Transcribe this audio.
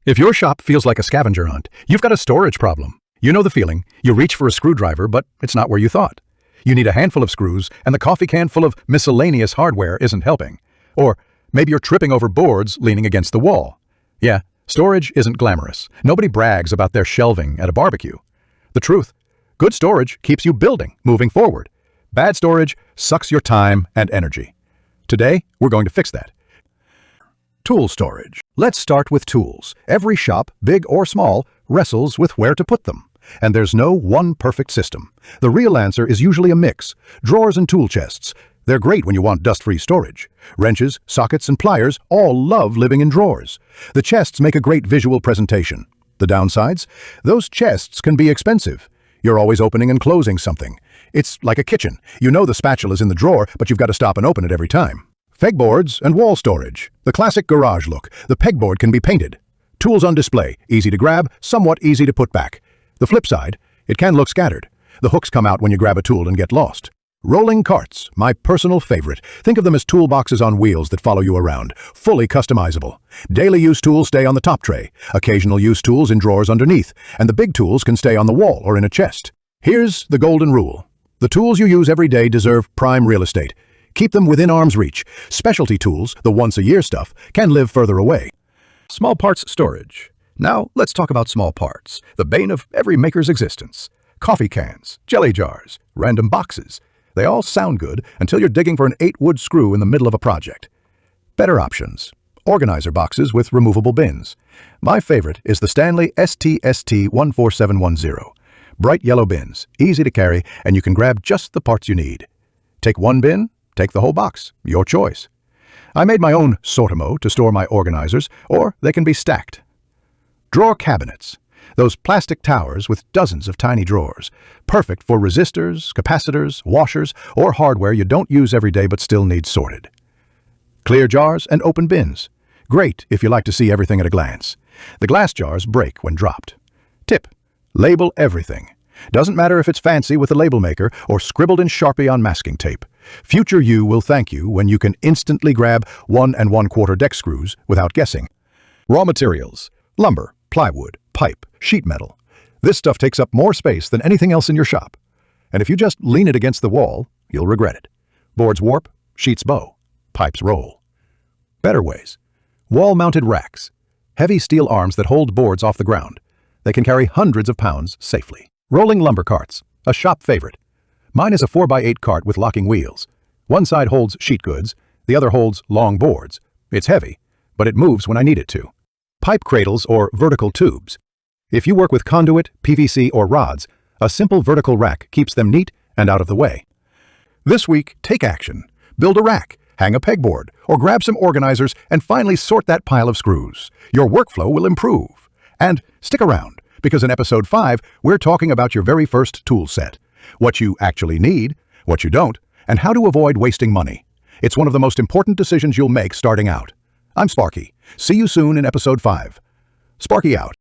If your shop feels like a scavenger hunt, you've got a storage problem. You know the feeling. You reach for a screwdriver, but it's not where you thought. You need a handful of screws, and the coffee can full of miscellaneous hardware isn't helping. Or maybe you're tripping over boards leaning against the wall. Yeah, storage isn't glamorous. Nobody brags about their shelving at a barbecue. The truth, good storage keeps you building, moving forward. Bad storage sucks your time and energy. Today, we're going to fix that. Tool storage. Let's start with tools. Every shop, big or small, wrestles with where to put them. And there's no one perfect system. The real answer is usually a mix. Drawers and tool chests. They're great when you want dust-free storage. Wrenches, sockets, and pliers all love living in drawers. The chests make a great visual presentation. The downsides? Those chests can be expensive. You're always opening and closing something. It's like a kitchen. You know the spatula's in the drawer, but you've got to stop and open it every time. Pegboards and wall storage. The classic garage look. The pegboard can be painted. Tools on display. Easy to grab, somewhat easy to put back. The flip side, it can look scattered. The hooks come out when you grab a tool and get lost. Rolling carts, my personal favorite. Think of them as toolboxes on wheels that follow you around, fully customizable. Daily use tools stay on the top tray, occasional use tools in drawers underneath, and the big tools can stay on the wall or in a chest. Here's the golden rule. The tools you use every day deserve prime real estate. Keep them within arm's reach. Specialty tools, the once-a-year stuff, can live further away. Small parts storage. Now, let's talk about small parts, the bane of every maker's existence. Coffee cans, jelly jars, random boxes. They all sound good until you're digging for an 8-wood screw in the middle of a project. Better options. Organizer boxes with removable bins. My favorite is the Stanley STST14710. Bright yellow bins, easy to carry, and you can grab just the parts you need. Take one bin, take the whole box, your choice. I made my own Sortimo to store my organizers, or they can be stacked. Drawer cabinets. Those plastic towers with dozens of tiny drawers. Perfect for resistors, capacitors, washers, or hardware you don't use every day but still need sorted. Clear jars and open bins. Great if you like to see everything at a glance. The glass jars break when dropped. Tip: label everything. Doesn't matter if it's fancy with a label maker or scribbled in Sharpie on masking tape. Future you will thank you when you can instantly grab 1 1/4 deck screws without guessing. Raw materials: lumber, plywood, pipe, sheet metal. This stuff takes up more space than anything else in your shop. And if you just lean it against the wall, you'll regret it. Boards warp, sheets bow, pipes roll. Better ways: wall-mounted racks. Heavy steel arms that hold boards off the ground. They can carry hundreds of pounds safely. Rolling lumber carts, a shop favorite. Mine is a 4x8 cart with locking wheels. One side holds sheet goods, the other holds long boards. It's heavy, but it moves when I need it to. Pipe cradles or vertical tubes. If you work with conduit, PVC, or rods, a simple vertical rack keeps them neat and out of the way. This week, take action. Build a rack, hang a pegboard, or grab some organizers and finally sort that pile of screws. Your workflow will improve. And stick around, because in episode 5, we're talking about your very first tool set. What you actually need, what you don't, and how to avoid wasting money. It's one of the most important decisions you'll make starting out. I'm Sparky. See you soon in episode 5. Sparky out.